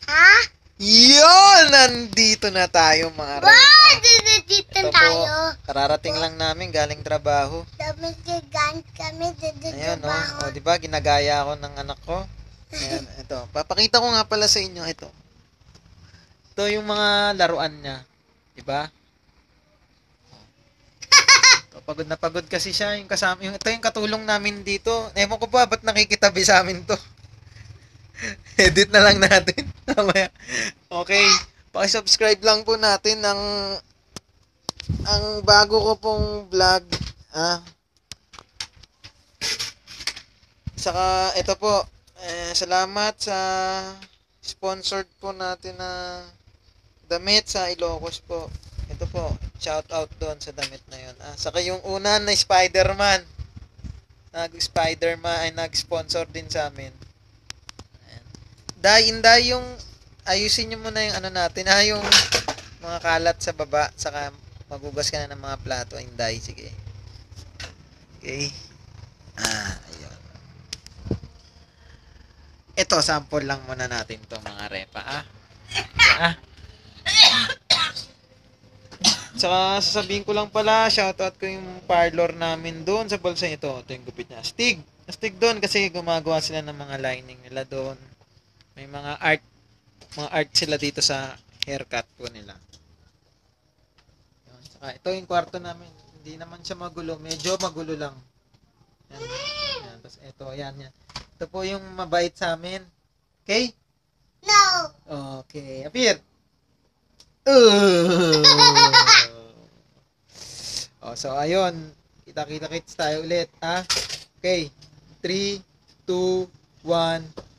Ha? Yun! Nandito na tayo mga Wow! repa. Dito Ito tayo. po, kararating lang namin galing trabaho. Damigan kami dito Ayan, no? trabaho. O, di ba? Ginagaya ako ng anak ko. Ayan, ito. Papakita ko nga pala sa inyo ito. Ito yung mga laruan niya. Di ba? Pagod na pagod kasi siya. Yung kasama, ito yung katulong namin dito. Ewan ko ba, ba't nakikitabi sa amin to? Edit na lang natin. Mamaya. Okay. Paki-subscribe lang po natin ang bago ko pong vlog. Ah, saka ito po, salamat sa sponsored po natin na damit sa Ilocos po. Ito po, shout out doon sa damit na yun. Saka yung una na Spider-Man. Nag-Spider-Man ay nag-sponsor din sa amin. Ayan. Inday yung ayusin nyo muna yung ano natin. Yung mga kalat sa baba. Saka magugas ka na ng mga plato. Inday, sige. Okay. Ayun. Ito, sample lang muna natin to mga repa. Ah. Saka sasabihin ko lang pala, shoutout ko yung parlor namin doon sa bulsa ito. Ito yung gupit niya. Astig doon kasi gumagawa sila ng mga lining nila doon. May mga art sila dito sa haircut po nila. Yun. Saka ito yung kwarto namin. Hindi naman siya magulo. Medyo magulo lang. Yan. Yan. Tapos ito, yan. Ito po yung mabait sa amin. Okay? No! Okay. Appear. Uh. So ayun, kita-kita kits tayo ulit, ha? Okay. 3, 2, 1.